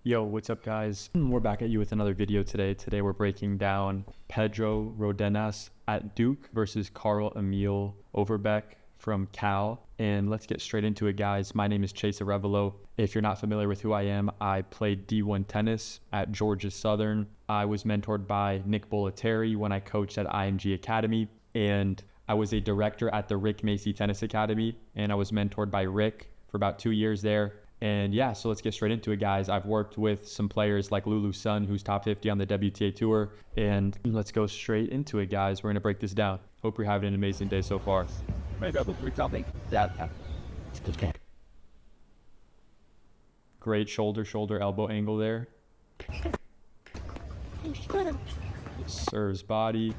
Yo, what's up guys? We're back at you with another video today. Today we're breaking down Pedro Rodenas at Duke versus Carl Emil Overbeck from Cal. And let's get straight into it, guys. My name is Chase Arevalo. If you're not familiar with who I am, I played D1 tennis at Georgia Southern. I was mentored by Nick Bollettieri when I coached at IMG Academy. And I was a director at the Rick Macy Tennis Academy. And I was mentored by Rick for about 2 years there. And yeah, so let's get straight into it, guys. I've worked with some players like Lulu Sun, who's top 50 on the WTA Tour. And let's go straight into it, guys. We're going to break this down. Hope you're having an amazing day so far. Great shoulder, elbow angle there. Serves body.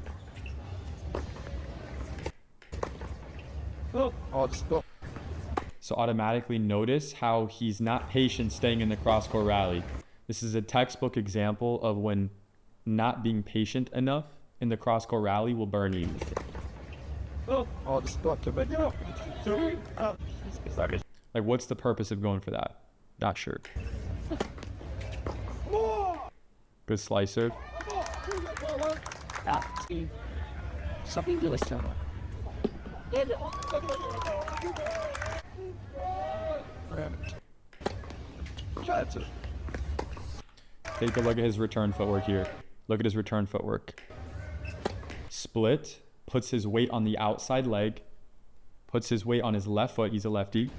So automatically notice how he's not patient staying in the cross-court rally. This is a textbook example of when not being patient enough in the cross-court rally will burn you. Like, what's the purpose of going for that? Not sure. Good slicer. Take a look at his return footwork here. Look at his return footwork. Split, puts his weight on the outside leg, puts his weight on his left foot. He's a lefty.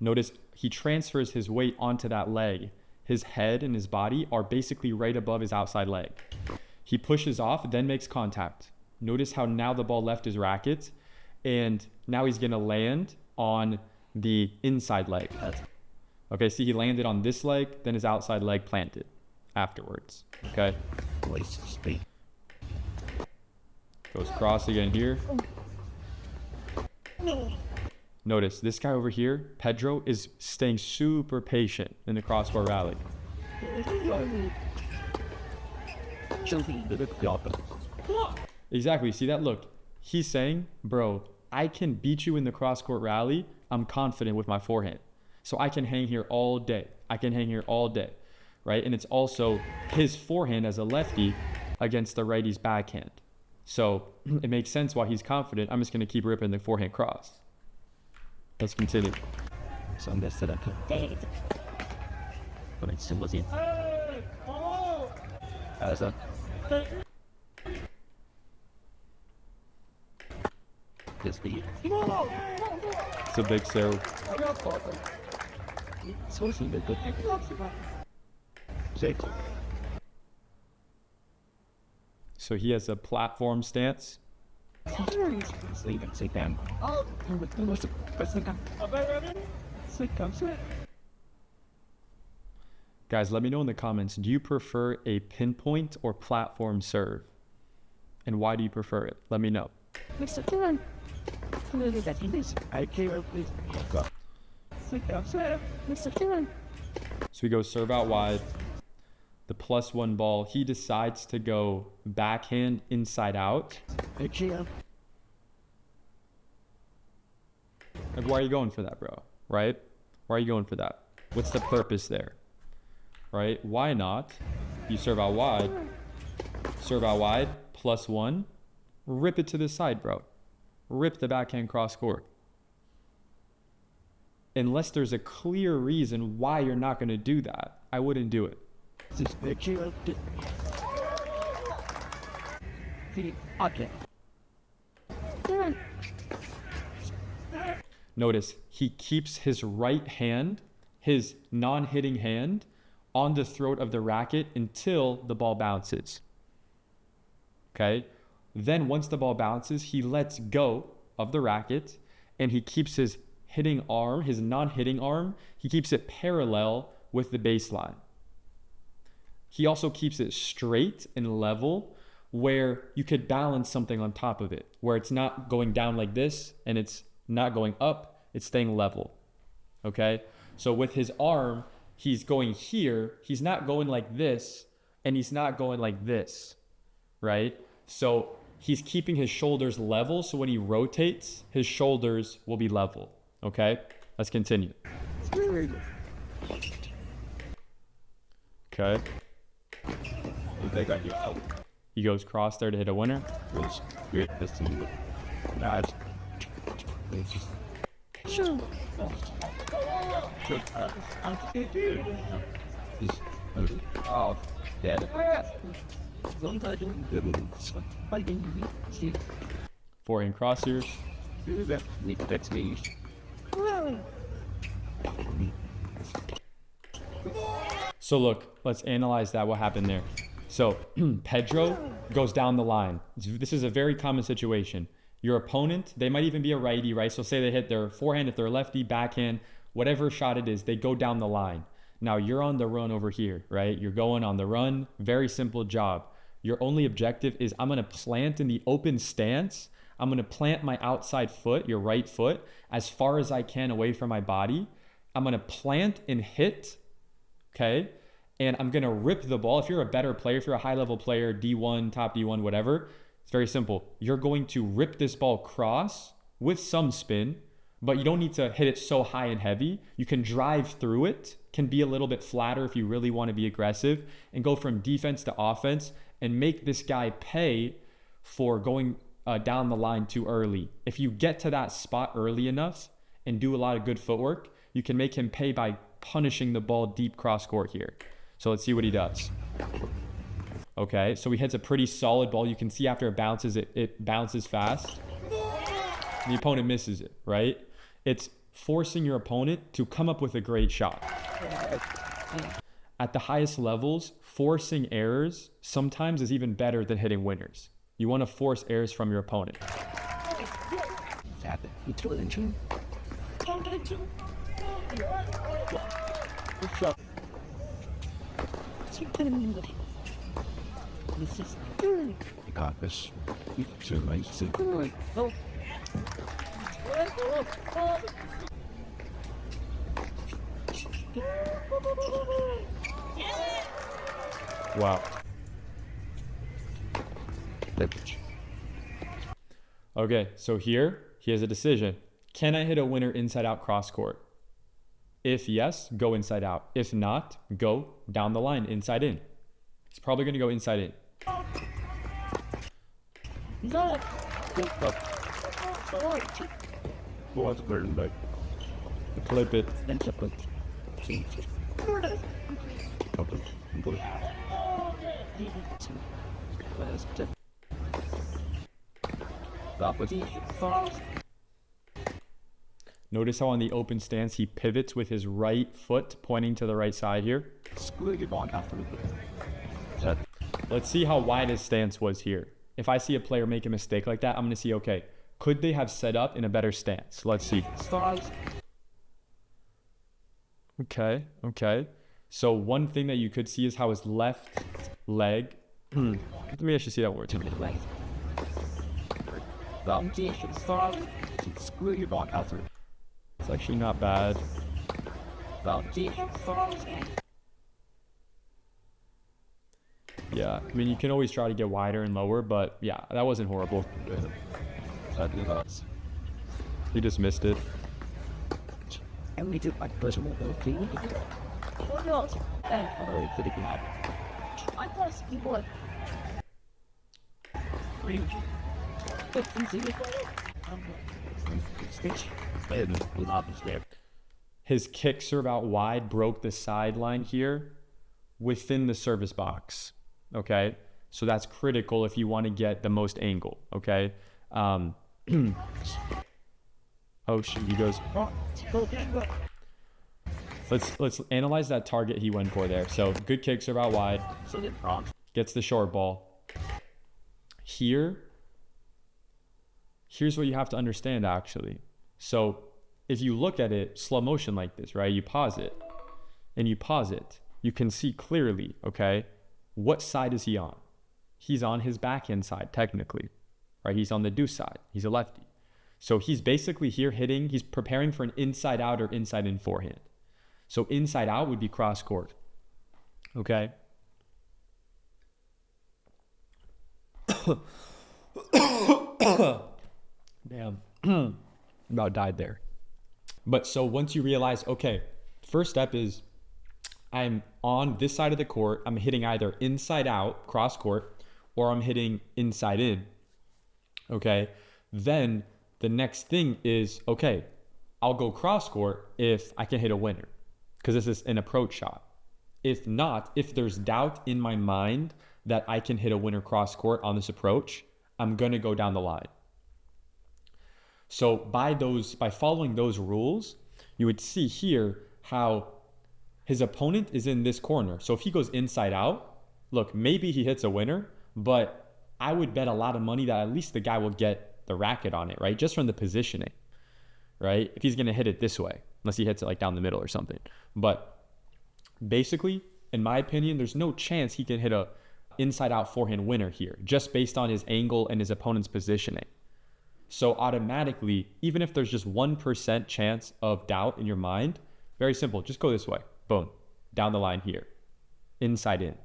Notice he transfers his weight onto that leg. His head and his body are basically right above his outside leg. He pushes off, then makes contact. Notice how now the ball left his racket, and now he's going to land on the inside leg. Okay, see, he landed on this leg, then his outside leg planted afterwards. Okay. Goes cross again here. Notice this guy over here, Pedro, is staying super patient in the cross-court rally. Exactly. See that? Look, he's saying, bro, I can beat you in the cross-court rally. I'm confident with my forehand. So I can hang here all day. I can hang here all day, right? And it's also his forehand as a lefty against the righty's backhand. So it makes sense why he's confident. I'm just going to keep ripping the forehand cross. Let's continue. So I'm going to set up. It's a big serve. So he has a platform stance. Guys, let me know in the comments, do you prefer a pinpoint or platform serve? And why do you prefer it? Let me know. So he goes serve out wide. The +1 ball, he decides to go backhand inside out. Like, why are you going for that, bro? Right? Why are you going for that? What's the purpose there? Right? Why not? You serve out wide, +1, rip it to the side, bro. Rip the backhand cross court. Unless there's a clear reason why you're not going to do that, I wouldn't do it. Notice he keeps his right hand, his non-hitting hand, on the throat of the racket until the ball bounces. Okay? Then once the ball bounces, he lets go of the racket and he keeps his hitting arm, his non-hitting arm, he keeps it parallel with the baseline. He also keeps it straight and level where you could balance something on top of it, where it's not going down like this and it's not going up, it's staying level. Okay? So with his arm, he's going here, he's not going like this, and he's not going like this, right? So he's keeping his shoulders level, so when he rotates, his shoulders will be level. Okay? Let's continue. Okay. He goes cross there to hit a winner. Forehand crossers. So look, let's analyze that, what happened there. So Pedro goes down the line. This is a very common situation. Your opponent, they might even be a righty, right? So say they hit their forehand, if they're a lefty, backhand, whatever shot it is, they go down the line. Now you're on the run over here, right? You're going on the run, very simple job. Your only objective is I'm gonna plant in the open stance. I'm gonna plant my outside foot, your right foot, as far as I can away from my body. I'm gonna plant and hit, okay? And I'm gonna rip the ball. If you're a better player, if you're a high level player, D1, top D1, whatever, it's very simple. You're going to rip this ball cross with some spin, but you don't need to hit it so high and heavy. You can drive through it, can be a little bit flatter if you really want to be aggressive, and go from defense to offense and make this guy pay for going down the line too early. If you get to that spot early enough and do a lot of good footwork, you can make him pay by punishing the ball deep cross court here. So let's see what he does. Okay, so he hits a pretty solid ball. You can see after it bounces, it bounces fast. The opponent misses it, right? It's forcing your opponent to come up with a great shot. At the highest levels, forcing errors sometimes is even better than hitting winners. You want to force errors from your opponent. You got this. Wow. Okay, so here he has a decision. Can I hit a winner inside out cross court? If yes, go inside out. If not, go down the line, inside in. He's probably going to go inside in. Clip it. Notice how on the open stance he pivots with his right foot pointing to the right side here. Let's see how wide his stance was here. If I see a player make a mistake like that, I'm going to see, okay, could they have set up in a better stance? Let's see. Okay. So one thing that you could see is how his left leg, maybe I should see that word. It's actually not bad. Yeah, I mean, you can always try to get wider and lower, but yeah, that wasn't horrible. He just missed it. His kick serve out wide broke the sideline here within the service box. Okay, so that's critical if you want to get the most angle. Okay. Oh shit, he goes. Let's analyze that target he went for there. So good kick serve out wide, gets the short ball. Here's what you have to understand actually. So if you look at it slow motion like this, right? You pause it, you can see clearly, okay, what side is he on? He's on his backhand side technically, right? He's on the deuce side. He's a lefty. So he's basically here hitting, he's preparing for an inside out or inside in forehand. So inside out would be cross court. Okay. Damn. About died there. But so once you realize, okay, first step is I'm on this side of the court, I'm hitting either inside out, cross court, or I'm hitting inside in. Okay. Then the next thing is, okay, I'll go cross court if I can hit a winner, because this is an approach shot. If not, if there's doubt in my mind that I can hit a winner cross court on this approach, I'm going to go down the line. So by following those rules, you would see here how his opponent is in this corner. So if he goes inside out, look, maybe he hits a winner, but I would bet a lot of money that at least the guy will get the racket on it, right? Just from the positioning, right? If he's going to hit it this way, unless he hits it like down the middle or something. But basically, in my opinion, there's no chance he can hit a inside out forehand winner here, just based on his angle and his opponent's positioning. So automatically, even if there's just 1% chance of doubt in your mind, very simple, just go this way, boom, down the line here, inside in.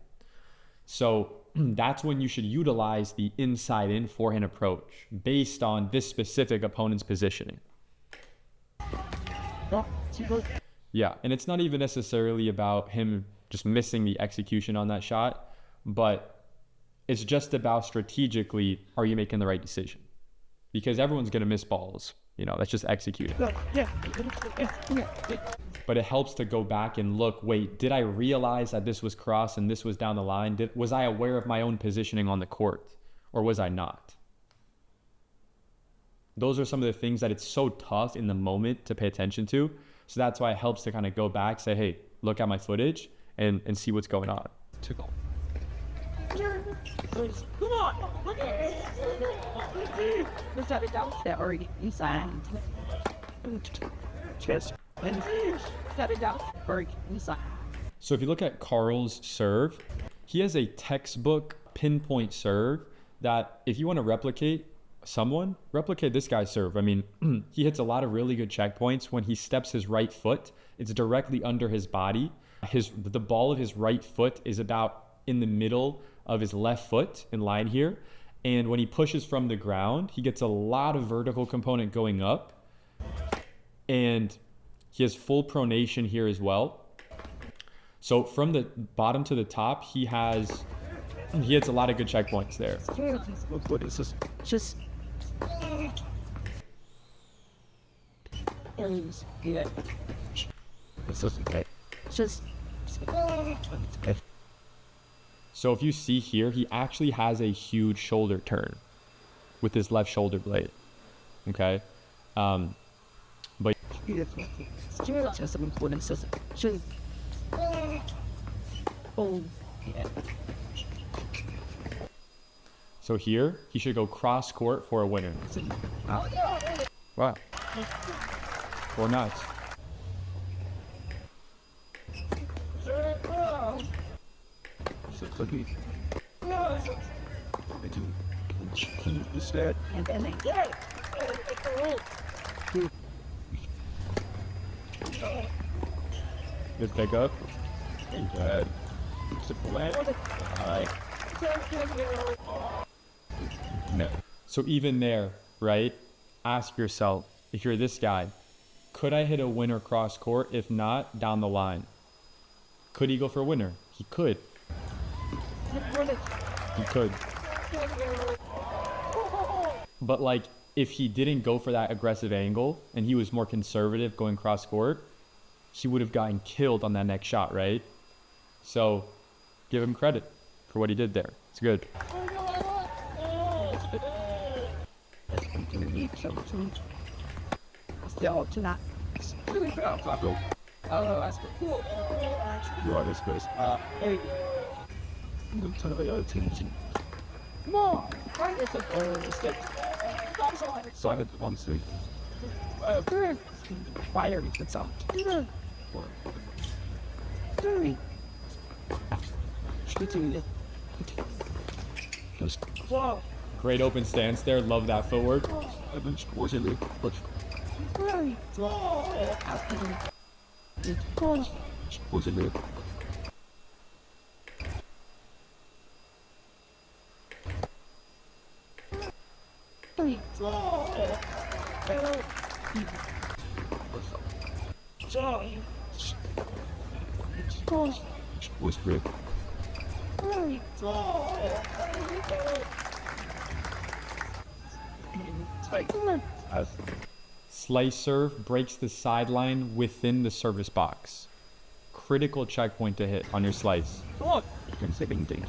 So that's when you should utilize the inside in forehand approach based on this specific opponent's positioning. Yeah, and it's not even necessarily about him just missing the execution on that shot, but it's just about strategically, are you making the right decision? Because everyone's going to miss balls. That's just executing. But it helps to go back and look, wait, did I realize that this was cross and this was down the line? Was I aware of my own positioning on the court, or was I not? Those are some of the things that it's so tough in the moment to pay attention to. So that's why it helps to kind of go back, say, hey, look at my footage and see what's going on. Come on! Let's have it down there already inside. Just have it down already inside. So if you look at Carl's serve, he has a textbook pinpoint serve that if you want to replicate this guy's serve. I mean, he hits a lot of really good checkpoints. When he steps his right foot, it's directly under his body. The ball of his right foot is about in the middle of his left foot in line here. And when he pushes from the ground, he gets a lot of vertical component going up. And he has full pronation here as well. So from the bottom to the top, he hits a lot of good checkpoints there. What is this? Just good. This is okay. Just So if you see here, he actually has a huge shoulder turn with his left shoulder blade. Okay. But just important system. Oh, yeah. So here, he should go cross court for a winner. Wow. Or not. And then Good pickup. No. So even there, right? Ask yourself, if you're this guy, could I hit a winner cross court? If not, down the line. Could he go for a winner? He could. He could. But like, if he didn't go for that aggressive angle and he was more conservative going cross court, he would have gotten killed on that next shot, right? So give him credit for what he did there. It's good. Still tonight. Oh, that's cool. You are this person. Hey, I'm telling you, attention. come on. Right, it's a stick. Silent on three. Fire it's out. Just Whoa. Great open stance there. Love that footwork. I've been squashing but Right. squashing it. Was red. As Slice serve breaks the sideline within the service box. Critical checkpoint to hit on your slice. considering things.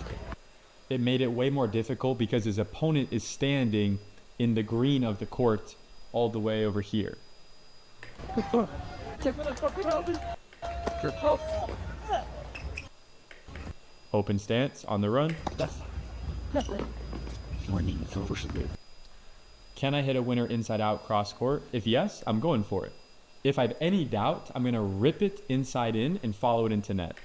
It made it way more difficult because his opponent is standing in the green of the court all the way over here. Open stance on the run. Morning silver cigarette. Can I hit a winner inside out cross court? If yes, I'm going for it. If I have any doubt, I'm going to rip it inside in and follow it into net.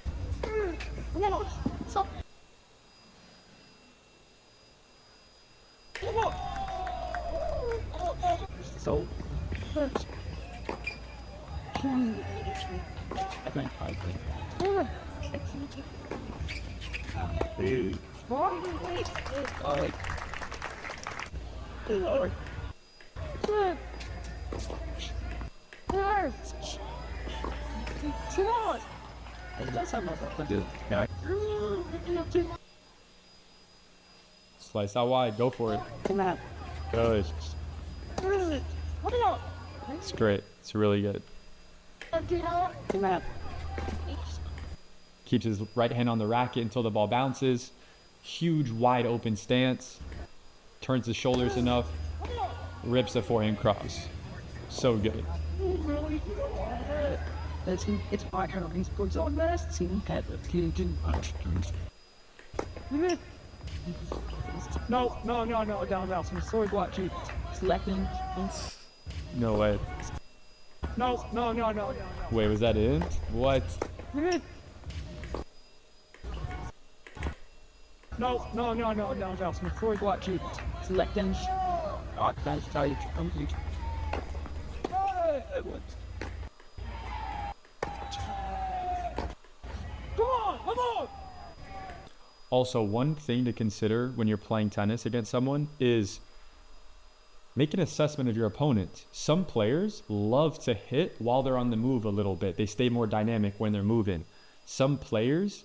So. I think. Hey. Alright. Yeah. Slice out wide. Go for it. Good. It's great. It's really good. Keeps his right hand on the racket until the ball bounces. Huge wide open stance. Turns the shoulders enough. Rips a forehand cross. So good. It's my turn. He's puts on best. Team cat. No. Down. Some sword watch you. Selecting. No way. No. Wait, was that in? What? No. Some sword watch you. Selecting. That's how you complete. Come on! Also, one thing to consider when you're playing tennis against someone is make an assessment of your opponent. Some players love to hit while they're on the move a little bit. They stay more dynamic when they're moving. Some players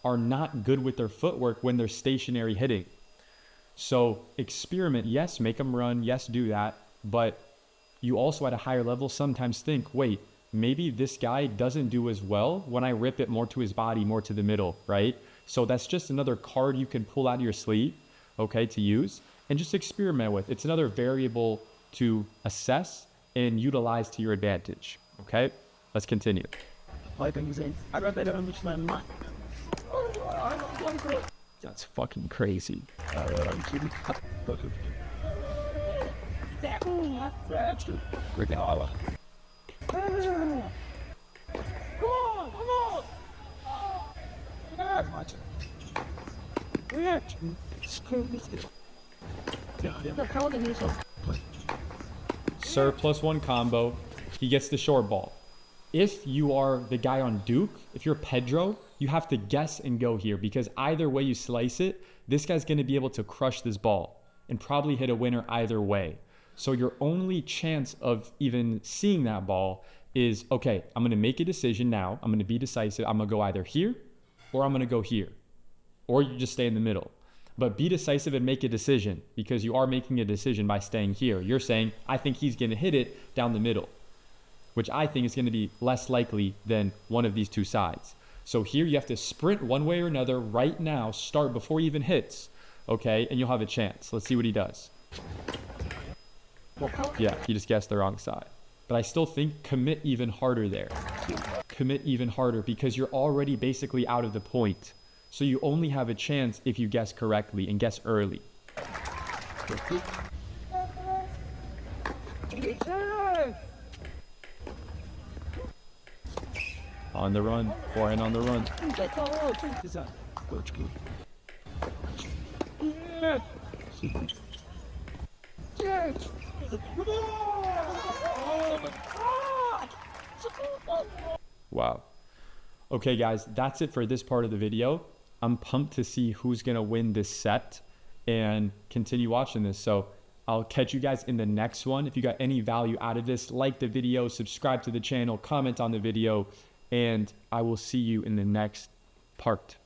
are not good with their footwork when they're stationary hitting. So experiment, yes, make them run, yes, do that. But you also at a higher level sometimes think, wait, maybe this guy doesn't do as well when I rip it more to his body, more to the middle, right? So that's just another card you can pull out of your sleeve, okay, to use and just experiment with. It's another variable to assess and utilize to your advantage, okay? Let's continue. I read that on which man. That's fucking crazy. Rick Holla. Serve +1 combo. He gets the short ball. If you are the guy on Duke, if you're Pedro, you have to guess and go here because either way you slice it, this guy's going to be able to crush this ball and probably hit a winner either way. So your only chance of even seeing that ball is, okay, I'm going to make a decision now. I'm going to be decisive. I'm going to go either here or I'm going to go here. Or you just stay in the middle. But be decisive and make a decision because you are making a decision by staying here. You're saying, I think he's going to hit it down the middle, which I think is going to be less likely than one of these two sides. So here you have to sprint one way or another right now, start before he even hits, okay? And you'll have a chance. Let's see what he does. Yeah, he just guessed the wrong side. But I still think commit even harder there. Commit even harder because you're already basically out of the point. So you only have a chance if you guess correctly and guess early. On the run, forehand on the run. Wow. Okay, guys, that's it for this part of the video. I'm pumped to see who's going to win this set and continue watching this. So I'll catch you guys in the next one. If you got any value out of this, like the video, subscribe to the channel, comment on the video, and I will see you in the next part.